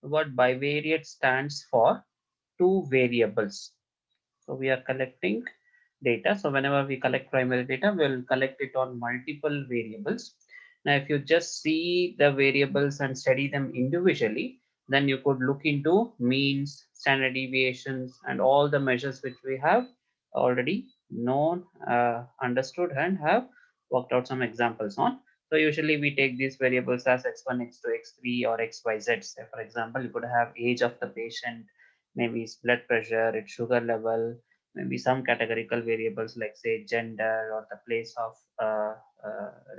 word bivariate stands for two variables. So we are collecting data. So whenever we collect primary data, we'll collect it on multiple variables. Now, if you just see the variables and study them individually, then you could look into means, standard deviations, and all the measures which we have already known, understood, and have worked out some examples on. So usually we take these variables as x1, x2, x3, or xyz. Say for example, you could have age of the patient, maybe its blood pressure, its sugar level, maybe some categorical variables like say gender or the place of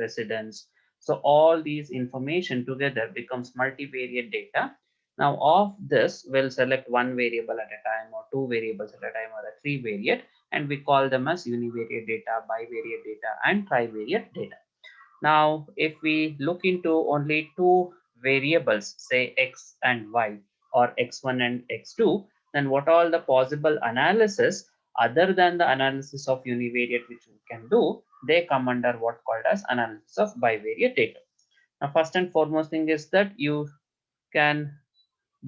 residence. So all these information together becomes multivariate data. Now of this, we'll select one variable at a time, or two variables at a time, or a three variate, and we call them as univariate data, bivariate data, and trivariate data. Now, if we look into only two variables, say x and y, or x1 and x2, then what all the possible analysis other than the analysis of univariate which we can do, they come under what called as analysis of bivariate data. Now, first and foremost thing is that you can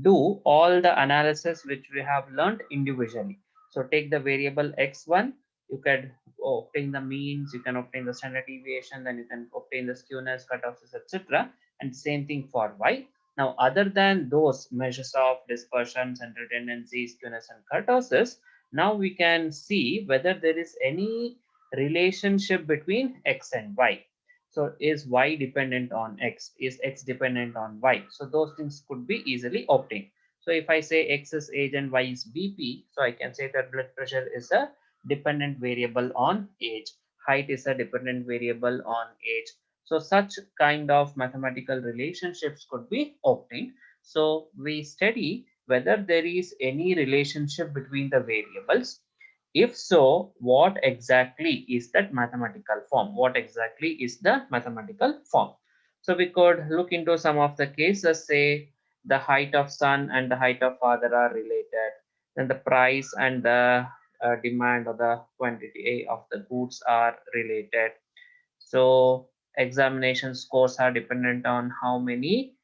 do all the analysis which we have learned individually. So take the variable x1, you can obtain the means, you can obtain the standard deviation, then you can obtain the skewness, cutoffs, etc. And same thing for y. Now, other than those measures of dispersion, central tendency, skewness, and kurtosis, now we can see whether there is any relationship between x and y. So is y dependent on x? Is x dependent on y? So those things could be easily obtained. So if I say x is age and y is BP, so I can say that blood pressure is a dependent variable on age. Height is a dependent variable on age. So such kind of mathematical relationships could be obtained. So we study whether there is any relationship between the variables. If so, what exactly is that mathematical form? What exactly is the mathematical form? So we could look into some of the cases, say the height of son and the height of father are related. Then the price and the demand or the quantity of the goods are related. So examination scores are dependent on how many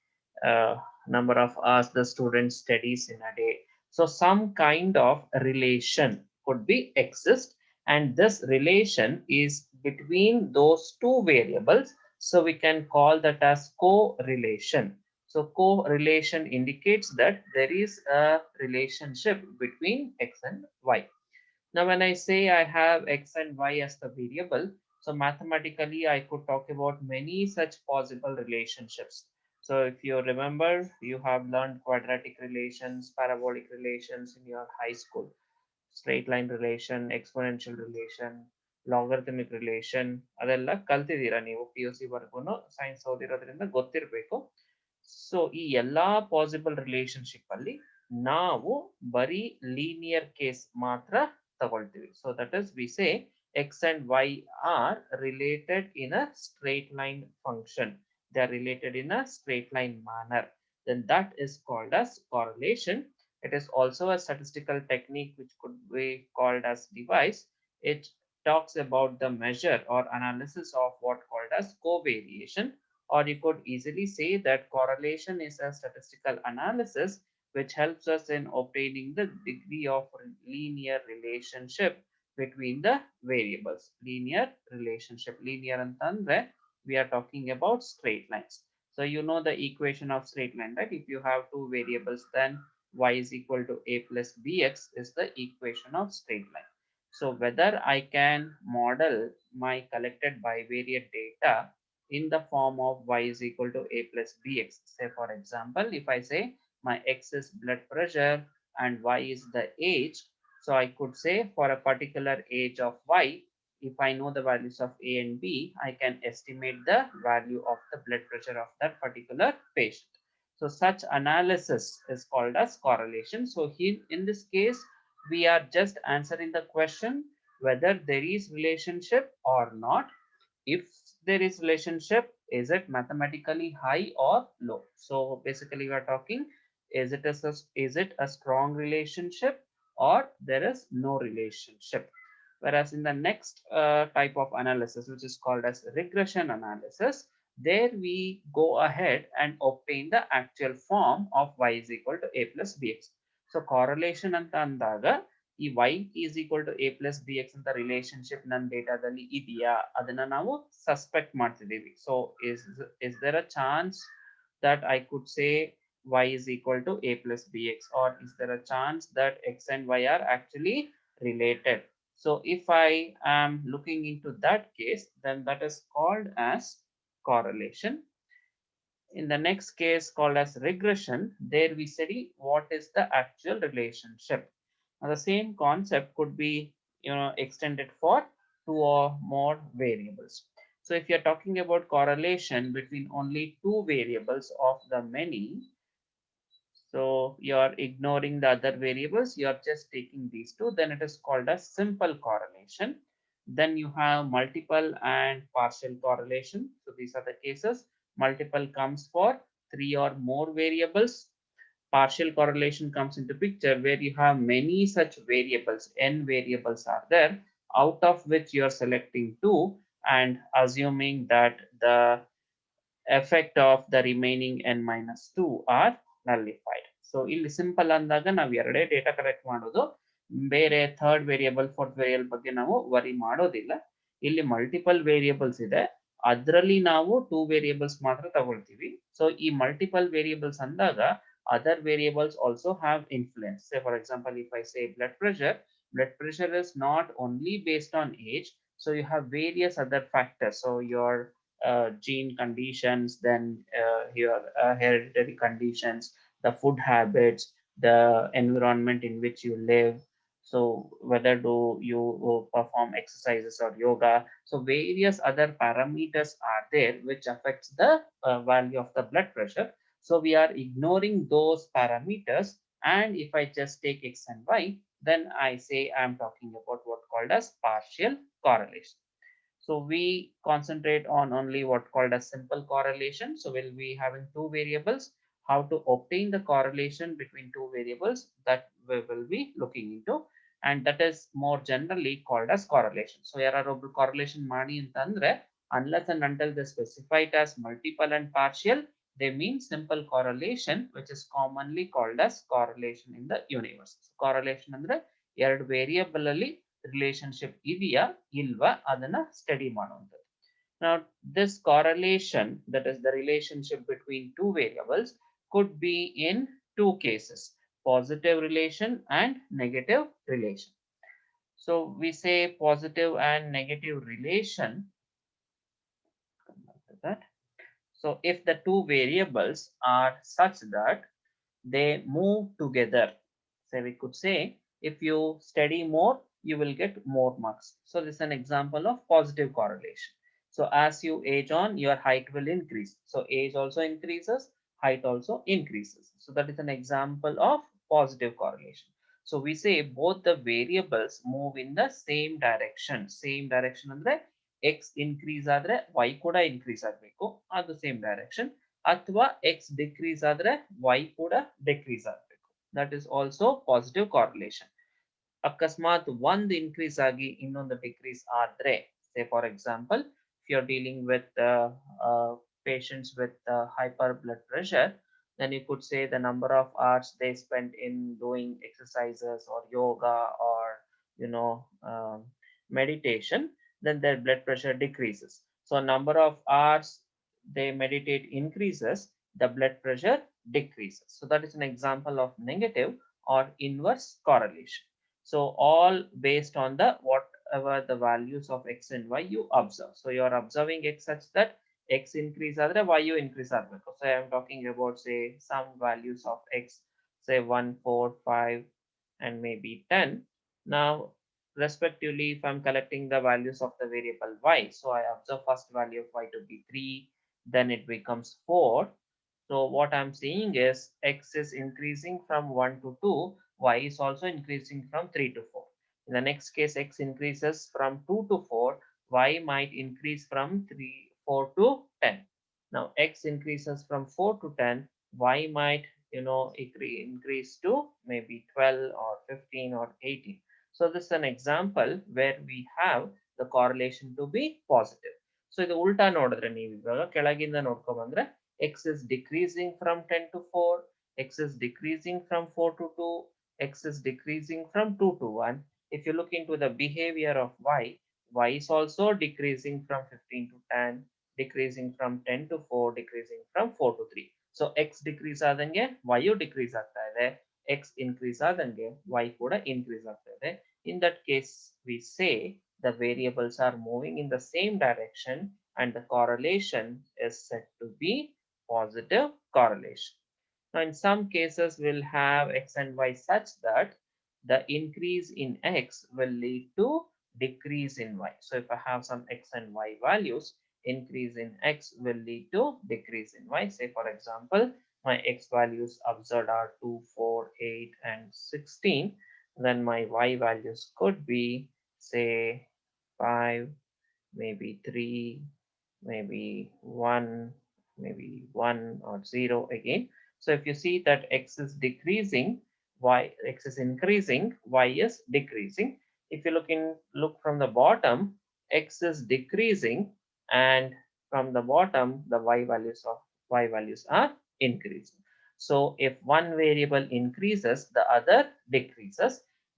uh, number of hours the student studies in a day. So some kind of relation could be exist, and this relation is between those two variables. So we can call that as correlation. So correlation indicates that there is a relationship between x and y. Now, when I say I have x and y as the variable, so mathematically I could talk about many such possible relationships. So if you remember, you have learned quadratic relations, parabolic relations in your high school, straight line relation, exponential relation, logarithmic relation, ಅದೆಲ್ಲ ಕಲ್ತಿದ್ದೀರಾ ನೀವು P U C ವರ್ಗು science ಓದಿರೋದ್ರಿಂದ ಗೊತ್ತಿರಬೇಕು. So ಈ ಎಲ್ಲಾ possible relationship ಅಲ್ಲಿ ನಾವು ಬರೀ linear case ಮಾತ್ರ ತಗೊಳ್ತೀವಿ. So that is we say x and y are related in a straight line function. They are related in a straight line manner. Then that is called as correlation. It is also a statistical technique which could be called as device. It talks about the measure or analysis of what called as covariation, or you could easily say that correlation is a statistical analysis which helps us in obtaining the degree of linear relationship between the variables. Linear relationship. Linear antandre, we are talking about straight lines. So you know the equation of straight line, right? If you have two variables, then y is equal to a plus bx is the equation of straight line. So whether I can model my collected bivariate data in the form of y is equal to a plus bx. Say for example, if I say my x is blood pressure and y is the age, so I could say for a particular age of y, if I know the values of a and b, I can estimate the value of the blood pressure of that particular patient. So such analysis is called as correlation. So here in this case, we are just answering the question whether there is relationship or not. If there is relationship, is it mathematically high or low? So basically we are talking, is it a strong relationship or there is no relationship? Whereas in the next type of analysis, which is called as regression analysis, there we go ahead and obtain the actual form of y is equal to a plus bx. So correlation anta andaga ಈ y is equal to a plus bx ಅಂತ relationship ನನ್ನ ಡೇಟಾದಲ್ಲಿ ಇದೆಯಾ ಅದನ್ನ ನಾವು suspect ಮಾಡ್ತಿದ್ದೀವಿ. So is there a chance that I could say y is equal to a plus bx, or is there a chance that x and y are actually related? So if I am looking into that case, then that is called as correlation. In the next case called as regression, there we study what is the actual relationship. Now the same concept could be extended for two or more variables. So if you're talking about correlation between only two variables of the many, so you're ignoring the other variables, you're just taking these two, then it is called a simple correlation. Then you have multiple and partial correlation. So these are the cases. Multiple comes for three or more variables. Partial correlation comes into picture where you have many such variables, n variables are there, out of which you are selecting two and assuming that the effect of the remaining n minus 2 are nullified. So ಇಲ್ಲಿ simple ಅಂದಾಗ ನಾವು ಎರಡೇ data collect ಮಾಡೋದು, ಬೇರೆ third variable fourth variable ಬಗ್ಗೆ ನಾವು worry ಮಾಡೋದಿಲ್ಲ. ಇಲ್ಲಿ ಮಲ್ಟಿಪಲ್ ವೇರಿಯಬಲ್ಸ್ ಇದೆ, ಅದರಲ್ಲಿ ನಾವು ಟೂ ವೇರಿಯಬಲ್ಸ್ ಮಾತ್ರ ತಗೊಳ್ತೀವಿ. ಸೊ ಈ ಮಲ್ಟಿಪಲ್ ವೇರಿಯಬಲ್ಸ್ ಅಂದಾಗ other variables also have influence. Say for example, if I say blood pressure is not only based on age, so you have various other factors. So your gene conditions, then your hereditary conditions, the food habits, the environment in which you live. So whether do you perform exercises or yoga. So various other parameters are there which affects the value of the blood pressure. So we are ignoring those parameters, and if I just take x and y, then I say I am talking about what called as partial correlation. So we concentrate on only what called as simple correlation. So we'll be having two variables. How to obtain the correlation between two variables, that we will be looking into, and that is more generally called as correlation. So ಯಾರಾರೊಬ್ರು correlation ಮಾಡಿ ಅಂತಂದ್ರೆ, unless and until they specify it as multiple and partial, they mean simple correlation, which is commonly called as correlation in the universe. So correlation ಅಂದ್ರೆ ಎರಡು variable ಅಲ್ಲಿ relationship ಇದೆಯಾ ಇಲ್ವಾ ಅದನ್ನ study ಮಾಡುವಂಥದ್ದು. Now this correlation, that is the relationship between two variables, could be in two cases: positive relation and negative relation. So we say positive and negative relation. So if the two variables are such that they move together, so we could say if you study more, you will get more marks. So this is an example of positive correlation. So as you age on, your height will increase. So age also increases, height also increases. So that is an example of positive correlation. So we say both the variables move in the same direction. Same direction andre x increase ಆದ್ರೆ y ಕೂಡ increase ಆಗಬೇಕು, ಅದು same direction. ಅಥವಾ x decrease ಆದ್ರೆ y ಕೂಡ decrease ಆಗಬೇಕು. That is also positive correlation. ಅಕಸ್ಮಾತ್ ಒಂದು ಇನ್ಕ್ರೀಸ್ ಆಗಿ ಇನ್ನೊಂದು ಡಿಕ್ರೀಸ್ ಆದ್ರೆ, say for example, if you're dealing with patients with hyper blood pressure, then you could say the number of hours they spend in doing exercises or yoga or you know meditation, then their blood pressure decreases. So number of hours they meditate increases, the blood pressure decreases. So that is an example of negative or inverse correlation. So all based on the whatever the values of x and y you observe. So you are observing x such that x increase adre y you increase agbeku. So I am talking about say some values of x, say 1, 4, 5 and maybe 10. Now respectively, if I'm collecting the values of the variable y, so I observe first value of y to be 3, then it becomes 4. So what I'm seeing is x is increasing from 1 to 2, y is also increasing from 3 to 4. In the next case, x increases from 2 to 4, y might increase from 4 to 10. Now x increases from 4 to 10, y might increase to maybe 12 or 15 or 18. So this is an example where we have the correlation to be positive. So ಇದು ಉಲ್ಟಾ ನೋಡಿದ್ರೆ ನೀವು ಇವಾಗ ಕೆಳಗಿಂದ ನೋಡ್ಕೊಂಡ್ ಬಂದ್ರೆ x is decreasing from 10 to 4, x is decreasing from 4 to 2, x is decreasing from 2 to 1. If you look into the behavior of y is also decreasing from 15 to 10, decreasing from 10 to 4, decreasing from 4 to 3. So x decrease ಆದಂಗೆ y decrease ಆಗ್ತಾ ಇದೆ, x increase ಆದಂಗೆ y ಕೂಡ increase ಆಗ್ತಾ ಇದೆ. In that case we say the variables are moving in the same direction and the correlation is said to be positive correlation. Now in some cases we'll have x and y such that the increase in x will lead to decrease in y. So if I have some x and y values, increase in x will lead to decrease in y. Say for example, my x values observed are 2, 4, 8 and 16. Then my y values could be say 5, maybe 3, maybe 1, maybe 1 or 0 again. So if you see that x is decreasing, x is increasing, y is decreasing. If you look from the bottom, x is decreasing, and from the bottom the y values are increasing. So if one variable increases, the other decreases,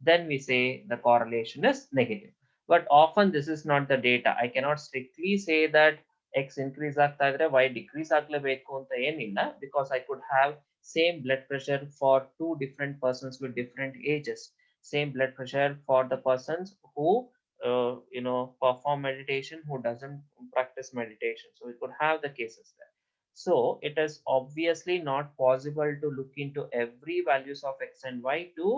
then we say the correlation is negative. But often this is not the data. I cannot strictly say that x increase ಆಗ್ತಾ ಇದ್ರೆ y decrease ಆಗ್ಲೇಬೇಕು ಅಂತ ಏನಿಲ್ಲ, because I could have same blood pressure for two different persons with different ages, same blood pressure for the persons who perform meditation, who doesn't practice meditation. So we could have the cases there. So it is obviously not possible to look into every values of x and y to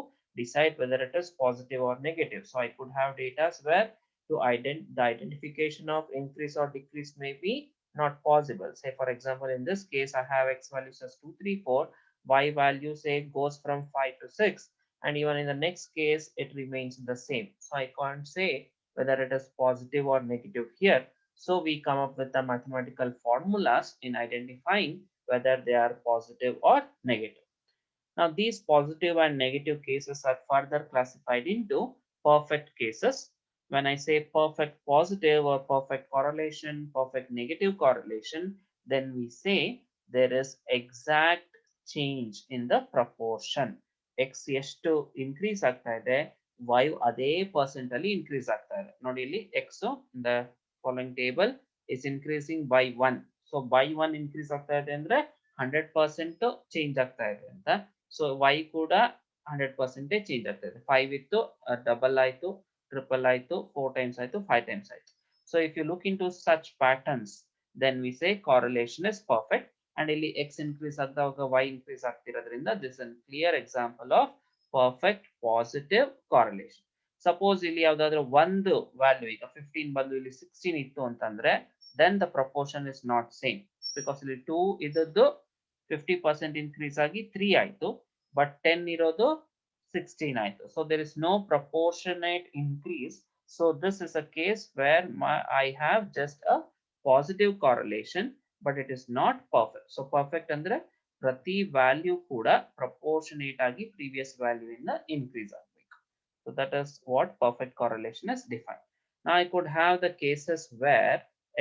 decide whether it is positive or negative. So I could have data where the identification of increase or decrease may be not possible. Say for example, in this case I have x values as 2, 3, 4, y value say goes from 5 to 6, and even in the next case it remains the same. So I can't say whether it is positive or negative here. So we come up with the mathematical formulas in identifying whether they are positive or negative. Now these positive and negative cases are further classified into perfect cases. When I say perfect positive or perfect correlation, perfect negative correlation, then we say there is exact change in the proportion. X ಎಷ್ಟು increase ಆಗ್ತಾ ಇದೆ, y ಅದೇ percent ಅಲ್ಲಿ increase ಆಗ್ತಾ ಇದೆ. ನೋಡಿ ಇಲ್ಲಿ x in the following table is increasing by 1. So by 1 increase ಆಗ್ತಾ ಇದೆ ಅಂದ್ರೆ 100% change ಆಗ್ತಾ ಇದೆ ಅಂತ. ಸೊ y ಕೂಡ 100% ಚೇಂಜ್ ಆಗ್ತದೆ. 5 ಇತ್ತು, ಡಬಲ್ ಆಯ್ತು, ಟ್ರಿಪಲ್ ಆಯ್ತು, 4 ಟೈಮ್ಸ್ ಆಯ್ತು, 5 ಟೈಮ್ಸ್ ಆಯ್ತು. So if you look into such patterns, then we say correlation is perfect. And ಇಲ್ಲಿ ಎಕ್ಸ್ ಇನ್ಕ್ರೀಸ್ ಆದಾಗ ವೈ ಇನ್ಕ್ರೀಸ್ ಆಗ್ತಿರೋದ್ರಿಂದ this an clear example of perfect positive correlation. Suppose ಇಲ್ಲಿ ಯಾವ್ದಾದ್ರು ಒಂದು value ಈಗ 15 ಬಂದು ಇಲ್ಲಿ 16 ಇತ್ತು ಅಂತಂದ್ರೆ then the proportion is not same, because ಇಲ್ಲಿ 2 ಇದ್ದದ್ದು 50% ಇನ್ಕ್ರೀಸ್ ಆಗಿ 3 ಆಯ್ತು, but 10 ಇರೋದು 16 ಆಯ್ತು. So there is no proportionate increase. So this is a case where I have just a positive correlation, but it is not perfect. So perfect ಅಂದ್ರೆ ಪ್ರತಿ value ಕೂಡ proportionate ಆಗಿ ಪ್ರೀವಿಯಸ್ ವ್ಯಾಲ್ಯೂ ಇಂದ increase ಆಗಬೇಕು. So that is what perfect correlation is defined. Now I could have the cases where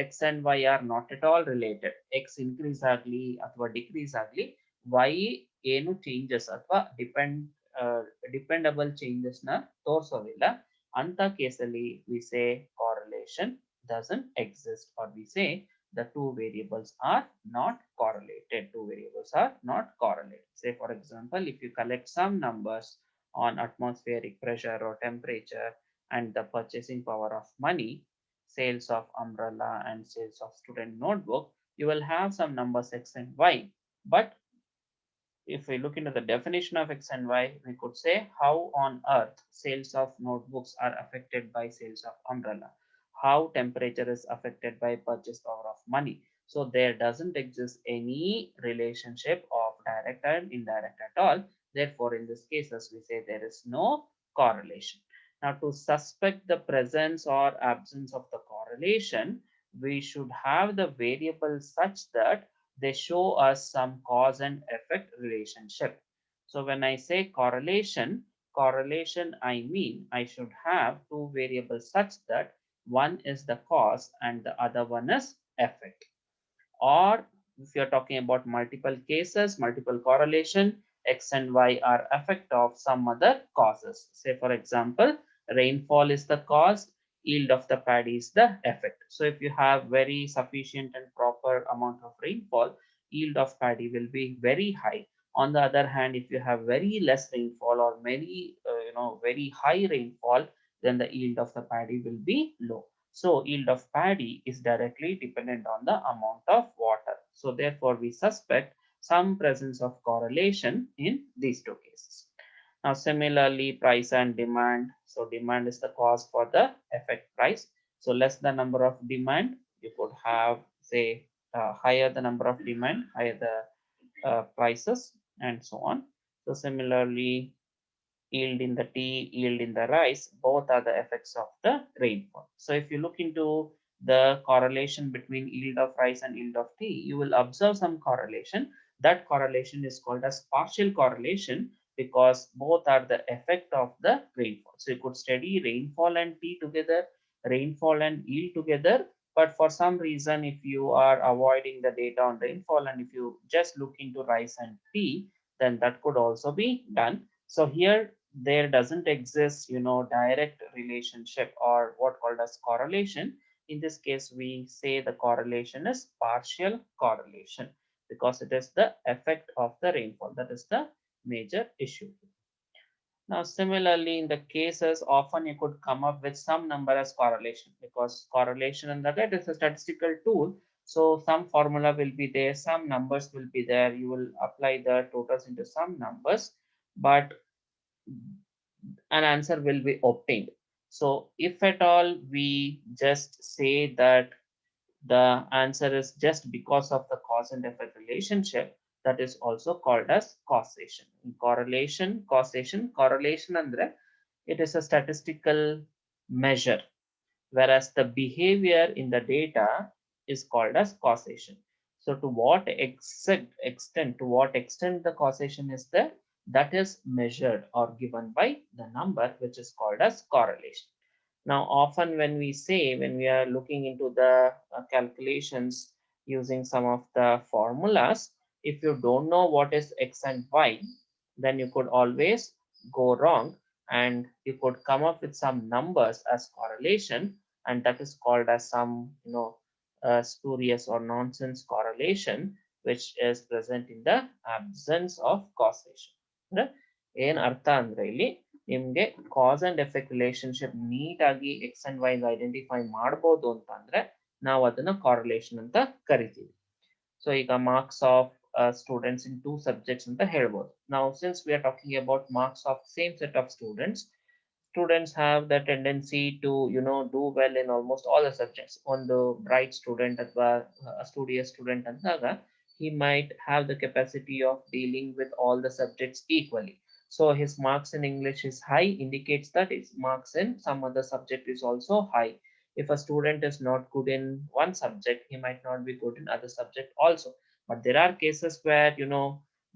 x and y are not at all related. X increase ಆಗಲಿ ಅಥವಾ decrease ಆಗಲಿ, y ಏನು changes ಅಥವಾ dependable changes ನ ತೋರಿಸೋದಿಲ್ಲ. ಅಂತ ಕೇಸಲ್ಲಿ we say correlation doesn't exist, or we say the two variables are not correlated. Two variables are not correlated. Say for example, if you collect some numbers on atmospheric pressure or temperature and the purchasing power of money, sales of umbrella and sales of student notebook, you will have some numbers x and y. But if we look into the definition of x and y, we could say how on earth sales of notebooks are affected by sales of umbrella, how temperature is affected by purchase power of money. So there doesn't exist any relationship of direct and indirect at all. Therefore, in this cases, we say there is no correlation. Now, to suspect the presence or absence of the correlation, we should have the variables such that they show us some cause and effect relationship. So when I say correlation, I mean I should have two variables such that one is the cause and the other one is effect. Or if you're talking about multiple cases, multiple correlation, X and Y are effect of some other causes. Say for example, rainfall is the cause, yield of the paddy is the effect. So if you have very sufficient and proper amount of rainfall, yield of paddy will be very high. On the other hand, if you have very less rainfall or very high rainfall, then the yield of the paddy will be low. So yield of paddy is directly dependent on the amount of water. So therefore we suspect some presence of correlation in these two cases. Now similarly, price and demand. So demand is the cause for the effect price. So less the number of demand, you could have say higher the number of demand, higher the prices and so on. So similarly, yield in the tea, yield in the rice, both are the effects of the rainfall. So if you look into the correlation between yield of rice and yield of tea, you will observe some correlation. That correlation is called as partial correlation because both are the effect of the rainfall. So you could study rainfall and tea together, rainfall and yield together. But for some reason, if you are avoiding the data on rainfall and if you just look into rice and tea, then that could also be done. So here there doesn't exist, direct relationship or what called as correlation. In this case, we say the correlation is partial correlation because it is the effect of the rainfall. That is the major issue. Now, similarly, in the cases, often you could come up with some number as correlation because correlation and that is a statistical tool. So some formula will be there, some numbers will be there. You will apply the totals into some numbers, but an answer will be obtained. So if at all we just say that the answer is just because of the cause and effect relationship, that is also called as causation. In correlation andre it is a statistical measure, whereas the behavior in the data is called as causation. So to what extent the causation is there, that is measured or given by the number which is called as correlation. Now, often when we are looking into the calculations using some of the formulas, if you don't know what is X and Y, then you could always go wrong and you could come up with some numbers as correlation, and that is called as some, spurious or nonsense correlation, which is present in the absence of causation. ಏನ್ ಅರ್ಥ ಅಂದ್ರೆ ಇಲ್ಲಿ ನಿಮ್ಗೆ cause and effect relationship neat ಆಗಿ x and y identify ಮಾಡಬಹುದು ಅಂತ ಅಂದ್ರೆ ನಾವು ಅದನ್ನ ಕಾರ್ರಿಲೇಷನ್ ಅಂತ ಕರಿತೀವಿ. ಸೊ ಈಗ marks of students in two subjects ಅಂತ ಹೇಳ್ಬೋದು. ನಾವು since we are talking about marks of same set of students have the tendency to do well in almost all the subjects. ಒಂದು bright student ಅಥವಾ studious student ಅಂದಾಗ he might have the capacity of dealing with all the subjects equally. So his marks in English is high, indicates that his marks in some other subject is also high. If a student is not good in one subject, he might not be good in other subject also. But there are cases where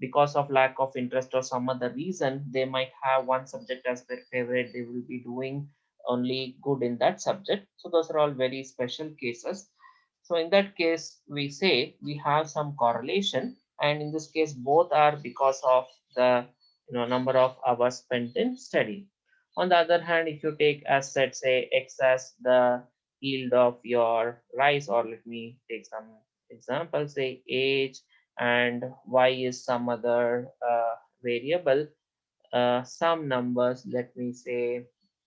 because of lack of interest or some other reason, they might have one subject as their favorite. They will be doing only good in that subject. So those are all very special cases. So in that case, we say we have some correlation, and in this case, both are because of the number of hours spent in study. On the other hand, if you take as said, say X as the yield of your rice, or let me take some examples, say age, and Y is some other variable, some numbers, let me say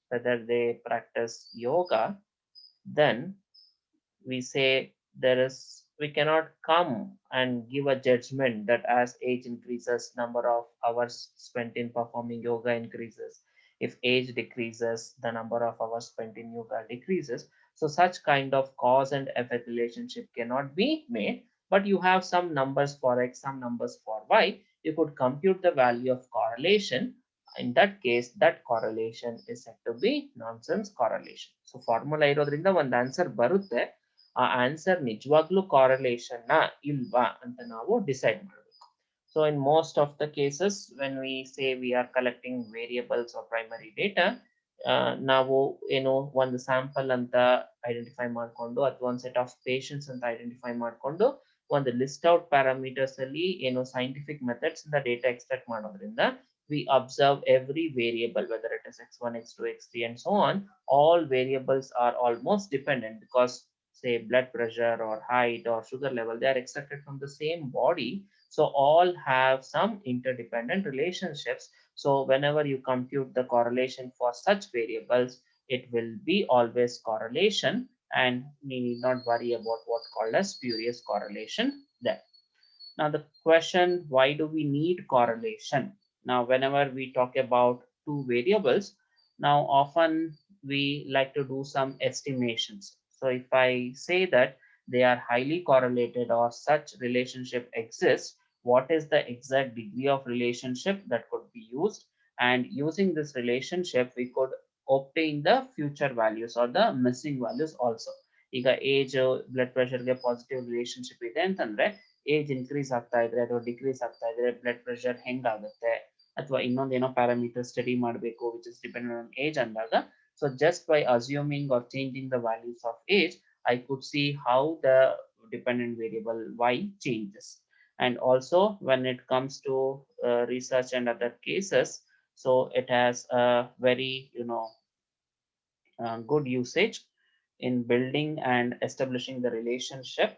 whether they practice yoga, then we say we cannot come and give a judgment that as age increases, number of hours spent in performing yoga increases. If age decreases, the number of hours spent in yoga decreases. So such kind of cause and effect relationship cannot be made, but you have some numbers for X, some numbers for Y. You could compute the value of correlation. In that case, that correlation is said to be nonsense correlation. So formula ಇರೋದ್ರಿಂದ ಒಂದು answer ಬರುತ್ತೆ. ಆ answer ನಿಜವಾಗ್ಲೂ correlation ನಾ ಇಲ್ವಾ ಅಂತ ನಾವು decide ಮಾಡಬೇಕು. So in most of the cases, when we say we are collecting variables or primary data, ನಾವು ಏನು ಒಂದು ಸ್ಯಾಂಪಲ್ ಅಂತ ಐಡೆಂಟಿಫೈ ಮಾಡಿಕೊಂಡು ಅಥವಾ ಒಂದು ಸೆಟ್ ಆಫ್ ಪೇಷಂಟ್ಸ್ ಅಂತ ಐಡೆಂಟಿಫೈ ಮಾಡಿಕೊಂಡು ಒಂದು ಲಿಸ್ಟ್ ಔಟ್ ಪ್ಯಾರಾಮೀಟರ್ಸ್ ಅಲ್ಲಿ ಏನು ಸೈಂಟಿಫಿಕ್ ಮೆಥಡ್ಸ್ ಇಂದ ಡೇಟಾ ಎಕ್ಸ್ಟ್ರಾಕ್ಟ್ ಮಾಡೋದ್ರಿಂದ we observe every variable, whether it is x1, x2, x3, and so on. All variables are almost dependent because, say, blood pressure or height or sugar level, they are extracted from the same body. So all have some interdependent relationships. So whenever you compute the correlation for such variables, it will be always correlation, and we need not worry about what called as spurious correlation there. Now the question, why do we need correlation? Now, whenever we talk about two variables, now often we like to do some estimations. So if I say that they are highly correlated or such relationship exists, what is the exact degree of relationship that could be used? And using this relationship, we could obtain the future values or the missing values also. ಈಗ age blood ಪ್ರೆಷರ್ಗೆ positive relationship ಇದೆ ಅಂತಂದ್ರೆ age increase ಆಗ್ತಾ ಇದ್ರೆ ಅಥವಾ decrease ಆಗ್ತಾ ಇದ್ರೆ blood pressure ಹೆಂಗಾಗುತ್ತೆ, ಅಥವಾ ಇನ್ನೊಂದೇನೋ ಪ್ಯಾರಾಮೀಟರ್ ಸ್ಟಡಿ ಮಾಡಬೇಕು which is dependent on age ಅಂದಾಗ, so just by assuming or changing the values of age I could see how the dependent variable y changes. And also when it comes to research and other cases, so it has a very good usage in building and establishing the relationship,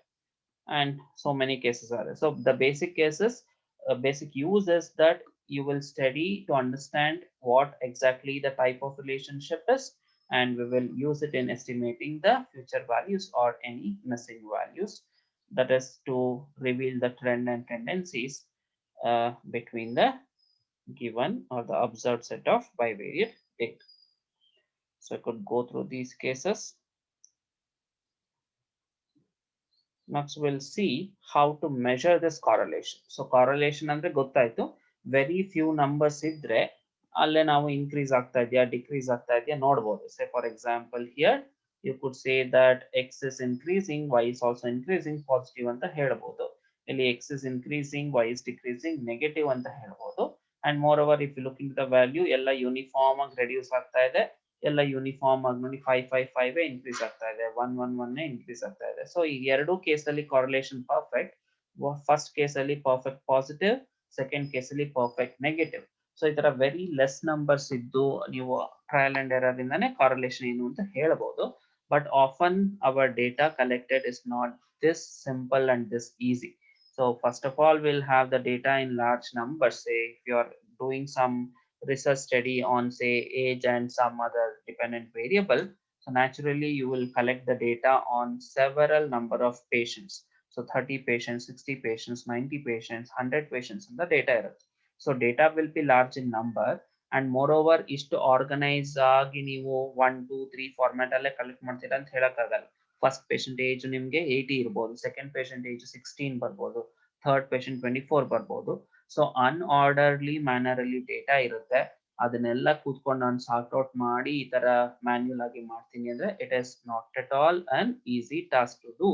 and so many cases are there. So the basic cases, basic use is that you will study to understand what exactly the type of relationship is, and we will use it in estimating the future values or any missing values, that is to reveal the trend and tendencies between the given or the observed set of bivariate data. So I could go through these cases. Next we'll see how to measure this correlation. So correlation andre gottaytu, very few numbers idre alle ನಾವು increase ಆಗ್ತಾ ಇದೆಯಾ decrease ಆಗ್ತಾ ಇದೆಯಾ ನೋಡಬಹುದು. Say for example here you could say that x is increasing, y is also increasing, positive ಅಂತ ಹೇಳಬಹುದು. ಇಲ್ಲಿ x is increasing, y is decreasing, negative ಅಂತ ಹೇಳಬಹುದು. And moreover if you look into the value ಎಲ್ಲ uniform ಆಗಿ reduce ಆಗ್ತಾ ಇದೆ, ಎಲ್ಲ ಯೂನಿಫಾರ್ಮ್ ಆಗಿ ನೋಡಿ 555 ಇನ್ಕ್ರೀಸ್ ಆಗ್ತಾ ಇದೆ, 111 ಇನ್ಕ್ರೀಸ್ ಆಗ್ತಾ ಇದೆ. ಸೊ ಈ ಎರಡು ಕೇಸಲ್ಲಿ ಕಾರ್ರಿಲೇಷನ್ ಪರ್ಫೆಕ್ಟ್. ಫಸ್ಟ್ ಕೇಸಲ್ಲಿ ಪರ್ಫೆಕ್ಟ್ ಪಾಸಿಟಿವ್, ಸೆಕೆಂಡ್ ಕೇಸಲ್ಲಿ ಪರ್ಫೆಕ್ಟ್ ನೆಗೆಟಿವ್. ಸೊ ಈ ತರ ವೆರಿ ಲೆಸ್ ನಂಬರ್ಸ್ ಇದ್ದು ನೀವು ಟ್ರಯಲ್ ಅಂಡ್ ಎರರ್ ಇಂದಾನೆ ಕಾರ್ರಿಲೇಷನ್ ಏನು ಅಂತ ಹೇಳಬಹುದು. But often our data collected is not this simple and this easy. So first of all we'll have the data in large numbers. Say if you are doing some research study on say age and some other dependent variable, so naturally you will collect the data on several number of patients. So 30 patients, 60 patients, 90 patients, 100 patients in the data irutte. So data will be large in number, and moreover is to organize agi ನೀವು 1 2 3 format ಅಲ್ಲೇ collect ಮಾಡ್ತೀರಾ ಅಂತ ಹೇಳಕ್ಕಾಗಲ್ಲ. First patient age ನಿಮಗೆ 80 ಇರಬಹುದು, second patient age 16 ಬರ್ಬೋದು, third patient 24 ಬರ್ಬೋದು. So ಅನ್ಆರ್ಡರ್ಲಿ manner ಅಲ್ಲಿ ಡೇಟಾ ಇರುತ್ತೆ, ಅದನ್ನೆಲ್ಲ ಕೂತ್ಕೊಂಡು ನಾನು ಸಾರ್ಟ್ ಔಟ್ ಮಾಡಿ ಈ ತರ ಮ್ಯಾನ್ಯುಯಲ್ ಆಗಿ ಮಾಡ್ತೀನಿ ಅಂದ್ರೆ it is not at all an easy task to do.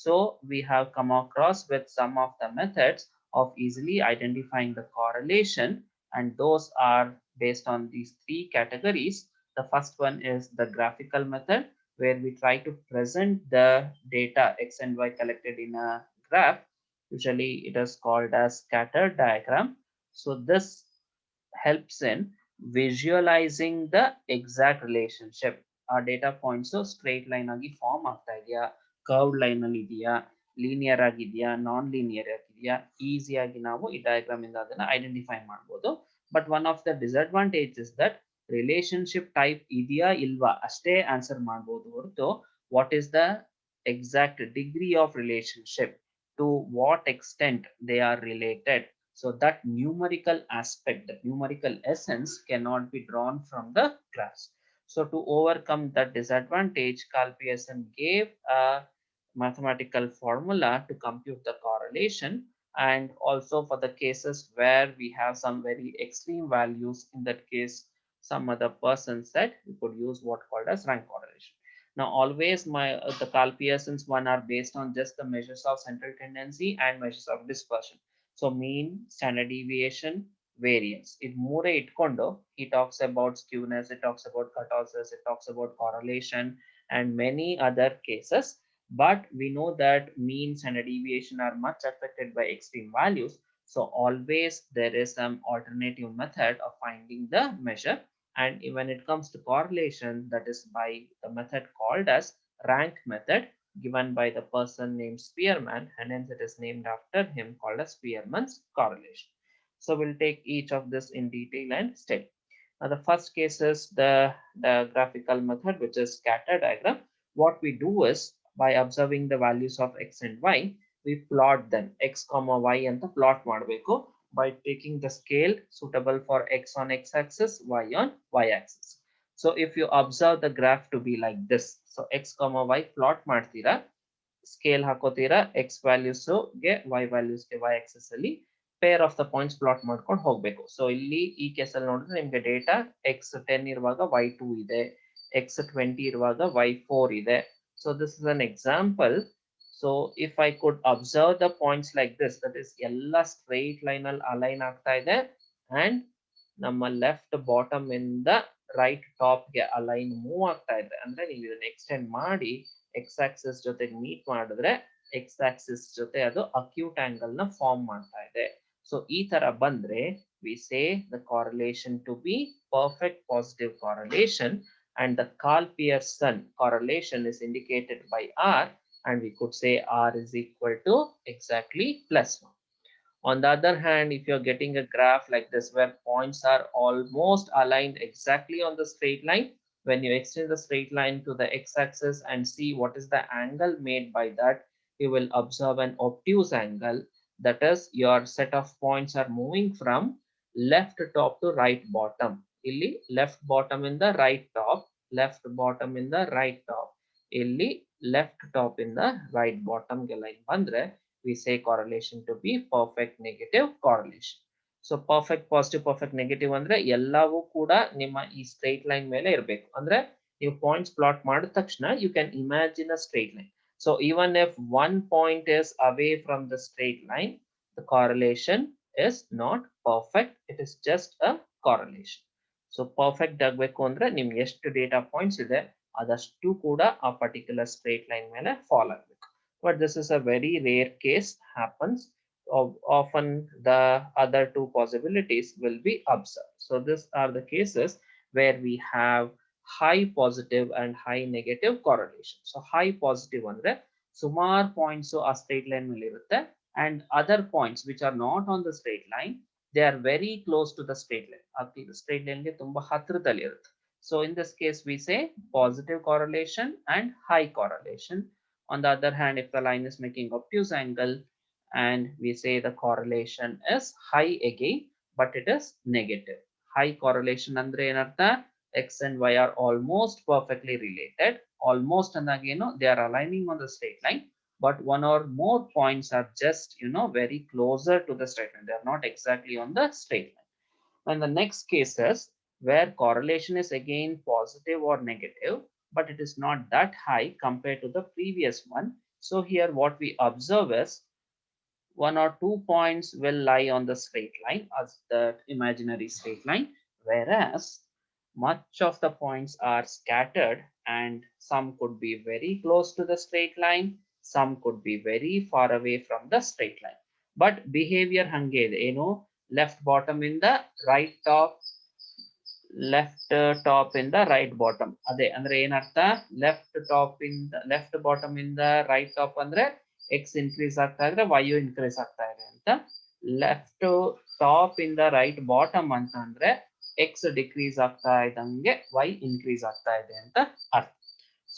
So we have come across with some of the methods of easily identifying the correlation, and those are based on these three categories. The first one is the graphical method, where we try to present the data x and y collected in a graph. Usually it is called as scatter diagram. So this helps in visualizing the exact relationship. Our data points straight line agi form ಆಗ್ತಾ ಇದೆಯಾ, curved line ಅಲ್ಲಿ ಇದೆಯಾ, linear ಆಗಿದೆಯಾ, non linear ಆಗಿದೆಯಾ, ಈಸಿಯಾಗಿ ನಾವು ಈ diagram ಇಂದ ಅದನ್ನ ಐಡೆಂಟಿಫೈ ಮಾಡಬಹುದು. But one of the disadvantage is that relationship type ಇದೆಯಾ ಇಲ್ವಾ ಅಷ್ಟೇ ಆನ್ಸರ್ ಮಾಡಬಹುದು ಹೊರತು what is the exact degree of relationship, to what extent they are related, so that numerical aspect, the numerical essence cannot be drawn from the graphs. So to overcome that disadvantage, Carl Pearson gave a mathematical formula to compute the correlation. And also for the cases where we have some very extreme values, in that case some other person said we could use what called as rank correlation. Now always the Carl Pearson's one are based on just the measures of central tendency and measures of dispersion. So mean, standard deviation, variance. It ಮೂರೇ ಇಟ್ಕೊಂಡು he talks about skewness, it talks about kurtosis, it talks about correlation and many other cases. But we know that means and deviation are much affected by extreme values. So always there is some alternative method of finding the measure. And when it comes to correlation, that is by the method called as rank method, given by the person named Spearman, and hence it is named after him, called as Spearman's correlation. So we'll take each of this in detail and study. Now the first case is the graphical method, which is scatter diagram. What we do is by observing the values of x and y, we plot them x comma y and the plot ಮಾಡಬೇಕು by taking the scale suitable for x on x-axis, y on y-axis. So if you observe the graph to be like this, so x comma y plot ಮಾಡ್ತೀರಾ, scale ಹಾಕೋತೀರಾ X values ಗೆ Y values ಗೆ Y Axis ಅಲ್ಲಿ pair of the points plot ಮಾಡ್ಕೊಂಡು ಹೋಗ್ಬೇಕು. So ಇಲ್ಲಿ ಈ ಕೇಸಲ್ಲಿ ನೋಡಿದ್ರೆ ನಿಮ್ಗೆ ಡೇಟಾ ಎಕ್ಸ್ 10 ಇರುವಾಗ ವೈ 2 ಇದೆ, ಎಕ್ಸ್ 20 ಇರುವಾಗ ವೈ 4 ಇದೆ. So this is an example. So if I could observe the points like this, that is ಎಲ್ಲ ಸ್ಟ್ರೈಟ್ ಲೈನ್ ಅಲ್ಲಿ ಅಲೈನ್ ಆಗ್ತಾ ಇದೆ ಅಂಡ್ ನಮ್ಮ ಲೆಫ್ಟ್ ಬಾಟಮ್ ಇಂದ ರೈಟ್ ಟಾಪ್ ಗೆ ಅಲೈನ್ ಮೂವ್ ಆಗ್ತಾ ಇದೆ. ಅಂದ್ರೆ ನೀವು ಇದನ್ನ ಎಕ್ಸ್ಟೆಂಡ್ ಮಾಡಿ ಎಕ್ಸ್ ಆಕ್ಸಿಸ್ ಜೊತೆಗೆ ಮೀಟ್ ಮಾಡಿದ್ರೆ ಎಕ್ಸ್ ಆಕ್ಸಿಸ್ ಜೊತೆ ಅದು ಅಕ್ಯೂಟ್ ಆಂಗಲ್ ನ ಫಾರ್ಮ್ ಮಾಡ್ತಾ ಇದೆ. ಸೊ ಈ ತರ ಬಂದ್ರೆ we say the correlation to be perfect positive correlation, and the Karl-Pearson correlation is indicated by R, and we could say R is equal to exactly +1. On the other hand, if you're getting a graph like this where points are almost aligned exactly on the straight line, when you extend the straight line to the x-axis and see what is the angle made by that, you will observe an obtuse angle. That is, your set of points are moving from left top to right bottom. Illi left bottom in the right top, left bottom in the right top. Illi left top in the right bottom ge line bandre we say correlation to be perfect negative correlation. So perfect positive, perfect negative ಅಂದ್ರೆ ಎಲ್ಲವೂ ಕೂಡ ನಿಮ್ಮ ಈ straight line ಮೇಲೆ ಇರಬೇಕು. ಅಂದ್ರೆ ನೀವು points plot ಮಾಡಿದ ತಕ್ಷಣ you can imagine a straight line. So even if one point is away from the straight line, the correlation is not perfect. It is just a correlation. So perfect ಆಗಬೇಕು ಅಂದ್ರೆ ನಿಮ್ಗೆ ಎಷ್ಟು data points ಇದೆ ಅದಷ್ಟು ಕೂಡ ಆ particular straight line ಮೇಲೆ fall ಆಗಬೇಕು. But this is a very rare case happens. Often the other two possibilities will be observed. So these are the cases where we have high positive and high negative correlation. So high positive andre sumar points a straight line ಮೇಲೆ ಇರುತ್ತೆ, and other points which are not on the straight line, they are very close to the straight line. ಅದು straight line ಗೆ ತುಂಬಾ ಹತ್ತಿರದಲ್ಲಿ ಇರುತ್ತೆ. So in this case we say positive correlation and high correlation. On the other hand, if the line is making obtuse angle and we say the correlation is high again, but it is negative. High correlation andre enartha x and y are almost perfectly related. Almost andageno they are aligning on the straight line, but one or more points are just very closer to the straight line. They are not exactly on the straight line. And the next cases where correlation is again positive or negative, but it is not that high compared to the previous one. So here what we observe is one or two points will lie on the straight line as the imaginary straight line, whereas much of the points are scattered, and some could be very close to the straight line, some could be very far away from the straight line. But behavior hange ಇದೆ, ಏನು left bottom in the right top, left top in the right bottom. ಅದೇ ಅಂದ್ರೆ ಏನರ್ಥ, left top ಇಂದ left bottom ಇಂದ right top ಅಂದ್ರೆ X increase ಆಗ್ತಾ ಇದ್ರೆ ವೈ ಇನ್ಕ್ರೀಸ್ ಆಗ್ತಾ ಇದೆ ಅಂತ, ಲೆಫ್ಟ್ ಟಾಪ್ ಇಂದ ರೈಟ್ ಬಾಟಮ್ ಅಂತ ಅಂದ್ರೆ ಎಕ್ಸ್ ಡಿಕ್ರೀಸ್ ಆಗ್ತಾ ಇದ್ದಂಗೆ ವೈ ಇನ್ಕ್ರೀಸ್ ಆಗ್ತಾ ಇದೆ ಅಂತ ಅರ್ಥ.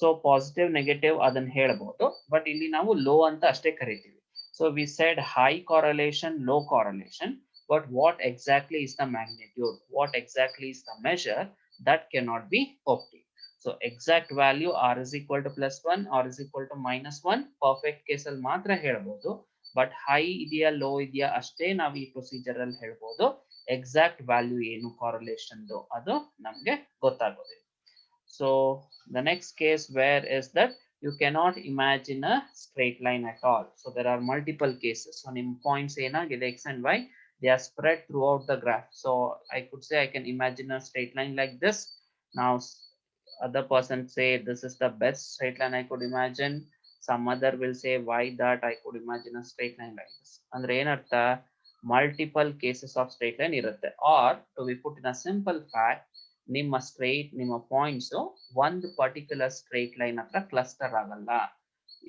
ಸೊ ಪಾಸಿಟಿವ್ ನೆಗೆಟಿವ್ ಅದನ್ನ ಹೇಳ್ಬೋದು, ಬಟ್ ಇಲ್ಲಿ ನಾವು ಲೋ ಅಂತ ಅಷ್ಟೇ ಕರಿತೀವಿ. So we said high correlation, low correlation, but what exactly is the magnitude, what exactly is the measure, that cannot be obtained. So exact value r is equal to +1 or is equal to -1 perfect case ಅಲ್ಲಿ ಮಾತ್ರ ಹೇಳ್ಬೋದು, but high ಇದೆಯಾ low ಇದೆಯಾ ಅಷ್ಟೇ ನಾವು ಈ procedure ಅಲ್ಲಿ ಹೇಳ್ಬೋದು. ಎಕ್ಸಾಕ್ಟ್ ವ್ಯಾಲ್ಯೂ ಏನು correlation ಅದು ನಮ್ಗೆ ಗೊತ್ತಾಗೋದಿಲ್ಲ. So the next case where is that you cannot imagine a straight line at all. So there are multiple cases. So nim points ಏನಾಗಿದೆ x and y, they are spread throughout the graph. So I could say I can imagine a straight line like this. Now other person say this is the best straight line I could imagine. Some other will say why that I could imagine a straight line like this. Andre ಏನರ್ಥ multiple cases of straight line ಇರುತ್ತೆ. Or to be put in a simple fact, ನಿಮ್ಮ points ಒಂದು particular straight line ಹತ್ರ cluster ಆಗಲ್ಲ.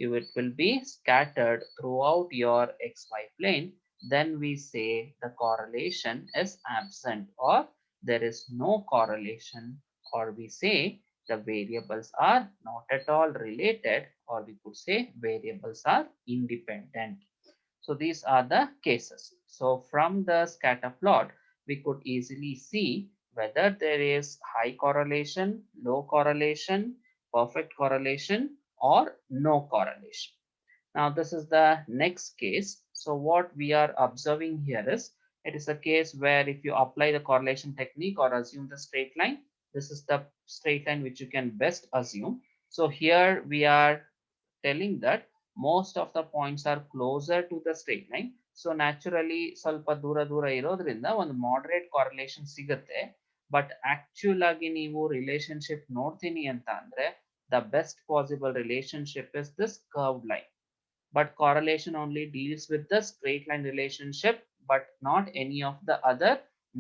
It will be scattered throughout your xy plane. Then we say the correlation is absent, or there is no correlation, or we say the variables are not at all related, or we could say variables are independent. So these are the cases. So from the scatter plot, we could easily see whether there is high correlation, low correlation, perfect correlation, or no correlation. Now this is the next case. So what we are observing here is, it is a case where if you apply the correlation technique or assume the straight line, this is the straight line which you can best assume. So here we are telling that most of the points are closer to the straight line. So naturally ಸ್ವಲ್ಪ ದೂರ ದೂರ ಇರೋದ್ರಿಂದ ಒಂದು moderate correlation ಸಿಗುತ್ತೆ. But actual ಆಗಿ ನೀವು relationship ನೋಡ್ತೀನಿ ಅಂತ ಅಂದ್ರೆ the best possible relationship is this curved line. But correlation only deals with the straight line relationship, but not any of the other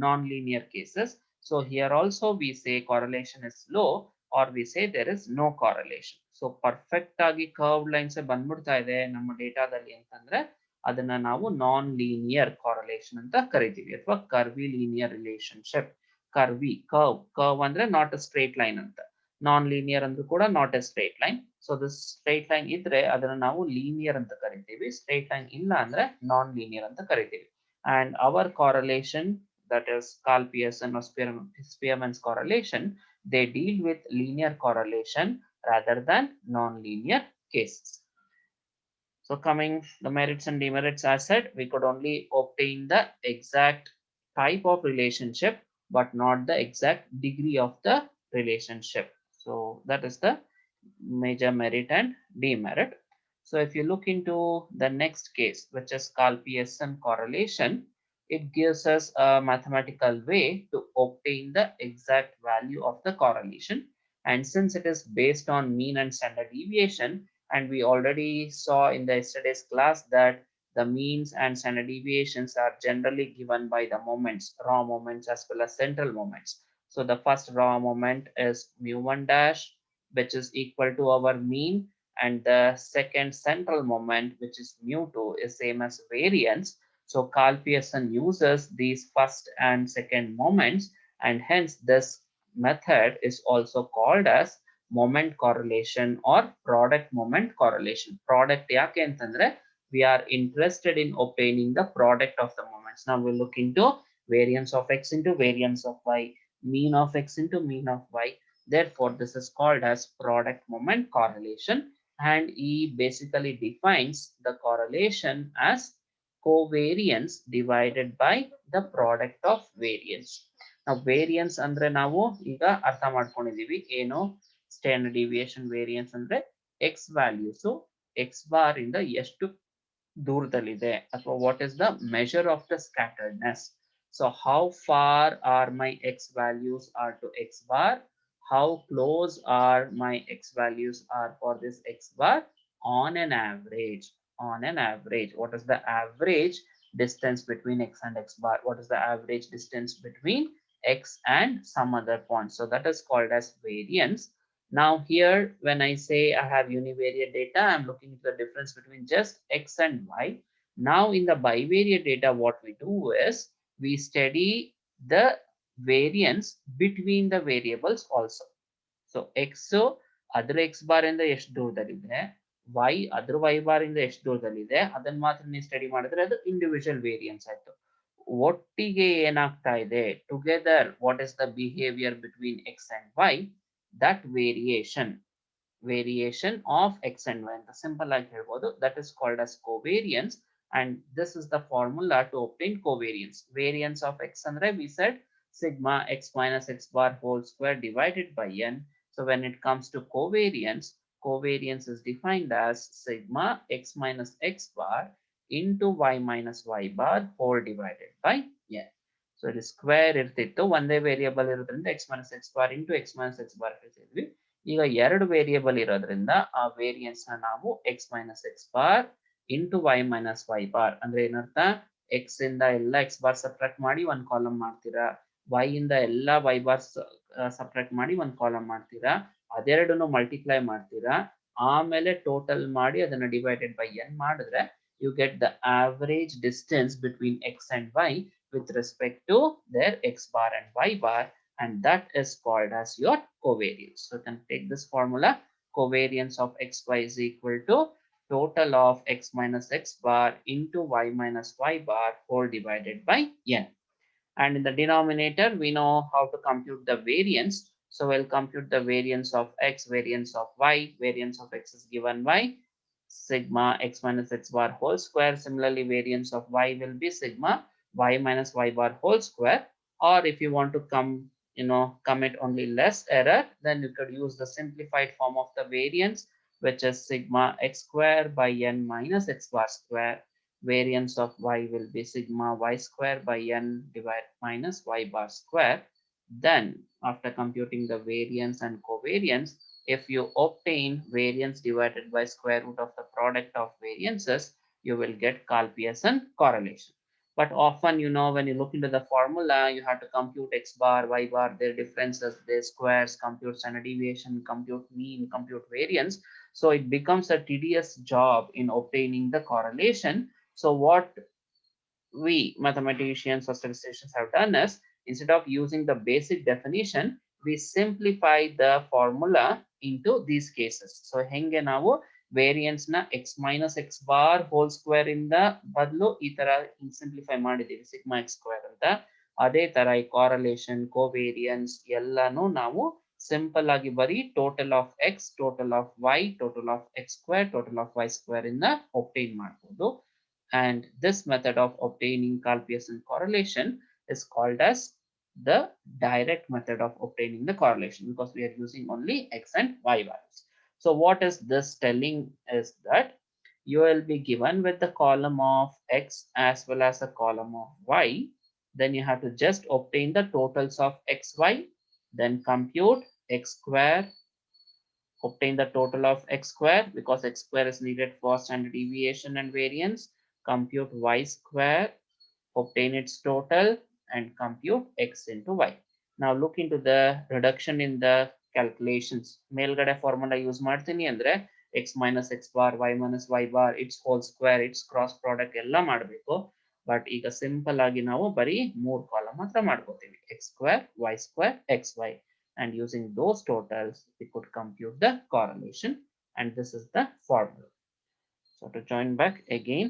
non-linear cases. So here also we say correlation is low, or we say there is no correlation. So perfect agi curved lines ಬಂದ್ಬಿಡ್ತಾ ಇದೆ ನಮ್ಮ ಡೇಟಾದಲ್ಲಿ ಅಂತಂದ್ರೆ ಅದನ್ನ ನಾವು non linear correlation ಅಂತ ಕರಿತೀವಿ, ಅಥವಾ ಕರ್ವಿ linear relationship. Curve ಅಂದ್ರೆ ನಾಟ್ ಅ ಸ್ಟ್ರೇಟ್ ಲೈನ್ ಅಂತ, ನಾನ್ ಲೀನಿಯರ್ ಅಂದ್ರೂ ಕೂಡ not A straight line. So this straight line ಇದ್ರೆ ಅದನ್ನ ನಾವು ಲೀನಿಯರ್ ಅಂತ ಕರಿತೀವಿ, ಸ್ಟ್ರೇಟ್ ಲೈನ್ ಇಲ್ಲ ಅಂದ್ರೆ ನಾನ್ ಲೀನಿಯರ್ ಅಂತ ಕರಿತೀವಿ. And our correlation, that is Karl Pearson or Spearman's correlation, they deal with linear correlation rather than non-linear cases. So coming the merits and demerits, as said, we could only obtain the exact type of relationship but not the exact degree of the relationship. So that is the major merit and demerit. So if you look into the next case, which is Karl Pearson correlation, it gives us a mathematical way to obtain the exact value of the correlation. And since it is based on mean and standard deviation, and we already saw in the yesterday's class that the means and standard deviations are generally given by the moments, raw moments as well as central moments. So the first raw moment is mu1 dash, which is equal to our mean, and the second central moment, which is mu2, is same as variance. So Karl Pearson uses these first and second moments, and hence this method is also called as moment correlation or product moment correlation. Product yake antandre we are interested in obtaining the product of the moments. Now we'll look into variance of x into variance of y, mean of x into mean of y. Therefore this is called as product moment correlation, and he basically defines the correlation as covariance divided by the product of variance. Now variance ಅಂದ್ರೆ ನಾವು ಈಗ ಅರ್ಥ ಮಾಡ್ಕೊಂಡಿದೀವಿ ಏನು, standard deviation variance ಅಂದ್ರೆ x values x bar ಇಂದ ಎಷ್ಟು ದೂರದಲ್ಲಿದೆ, ಅಥವಾ what is the measure of the scatteredness. So how far are my x values are to x bar, how close are my x values are for this x bar on an average. On an average, what is the average distance between x and x bar, what is the average distance between x and some other point. So that is called as variance. Now here when I say I have univariate data, I'm looking at the difference between just x and y. Now in the bivariate data, what we do is we study the variance between the variables also. So x ಅದರ x bar ಇಂದ ಎಷ್ಟು ದೂರದಲ್ಲಿದೆ, y ಅದರ y bar ಇಂದ ಎಷ್ಟು ದೂರದಲ್ಲಿದೆ, ಅದನ್ನ ಮಾತ್ರ ನೀವು ಸ್ಟಡಿ ಮಾಡಿದ್ರೆ ಅದು ಇಂಡಿವಿಜುವಲ್ ವೇರಿಯನ್ಸ್ ಆಯ್ತು. ಒಟ್ಟಿಗೆ ಏನಾಗ್ತಾ ಇದೆ, together what is the behaviour between x and y, that variation of x and y ಅಂತ ಸಿಂಪಲ್ ಆಗಿ ಹೇಳ್ಬೋದು, that is called as covariance. And this is the formula to obtain covariance. Variance of x andre we said sigma x minus x bar whole square divided by n. So when it comes to covariance, covariance is defined as sigma x minus x bar into y minus y bar whole divided by n. So it is square ಇರ್ತಿತ್ತು ಒಂದೇ variable ಇರೋದ್ರಿಂದ x minus x bar into x minus x bar ಇರ್ತಿದ್ವಿ. ಈಗ ಎರಡು variable ಇರೋದ್ರಿಂದ ಆ variance ನ ನಾವು x minus x bar into y minus y bar ಅಂದ್ರೆ ಏನರ್ಥ x ಇಂದ ಎಲ್ಲ x bar ಸಬ್ಟ್ರಾಕ್ಟ್ ಮಾಡಿ ಒಂದು ಕಾಲಮ್ ಮಾಡ್ತೀರಾ, y ಇಂದ ಎಲ್ಲ y bar ಸಬ್ಟ್ರಾಕ್ಟ್ ಮಾಡಿ ಒಂದು ಕಾಲಮ್ ಮಾಡ್ತೀರಾ, ಅದೆರಡನ್ನು ಮಲ್ಟಿಪ್ಲೈ ಮಾಡ್ತೀರಾ, ಆಮೇಲೆ ಟೋಟಲ್ ಮಾಡಿ ಅದನ್ನ ಡಿವೈಡೆಡ್ ಬೈ n ಮಾಡಿದ್ರೆ you get the average distance between x and y with respect to their x bar and y bar, and that is called as your covariance. So you can take this formula: covariance of xy is equal to total of x minus x bar into y minus y bar whole divided by n. And in the denominator, we know how to compute the variance. So we'll compute the variance of x, variance of y. Variance of x is given by sigma x minus x bar whole square. Similarly, variance of y will be sigma y minus y bar whole square. Or if you want to commit only less error, then you could use the simplified form of the variance, which is sigma x square by n minus x bar square. Variance of y will be sigma y square by n divided minus y bar square. Then after computing the variance and covariance, if you obtain variance divided by square root of the product of variances, you will get Karl-Pearson correlation. But often, when you look into the formula, you have to compute x bar, y bar, their differences, their squares, compute standard deviation, compute mean, compute variance. So it becomes a tedious job in obtaining the correlation. So what we mathematicians or statisticians have done is, instead of using the basic definition, we simplify the formula into these cases. So henge ನಾವು variance na x minus x bar whole square ಇಂದ ಬದಲು ಈ ತರ simplify ಮಾಡಿದೀವಿ sigma x square ಅಂತ. ಅದೇ ತರ ಈ correlation, covariance ಎಲ್ಲಾನು ನಾವು ಸಿಂಪಲ್ ಆಗಿ ಬರೀ total of x, total of y, total of x square, total of y square ಇಂದ obtain ಮಾಡಬಹುದು. And this method of obtaining Karl-Pearson correlation is called as the direct method of obtaining the correlation, because we are using only x and y values. So what is this telling is that you will be given with the column of x as well as a column of y. Then you have to just obtain the totals of x, y, then compute x square, obtain the total of x square because x square is needed for standard deviation and variance, compute y square, obtain its total, and compute x into y. Now look into the reduction in the calculations. ಮೇಲ್ಗಡೆ formula use ಮಾಡ್ತೀನಿ ಅಂದ್ರೆ x minus x bar, y minus y bar, its whole square, its cross product ಎಲ್ಲ ಮಾಡಬೇಕು. But ಈಗ simple ಆಗಿ ನಾವು ಬರೀ 3 column ಮಾತ್ರ ಮಾಡ್ಕೋತೀವಿ, x square, y square, xy. And using those totals, we could compute the correlation. And this is the formula. So to join back again,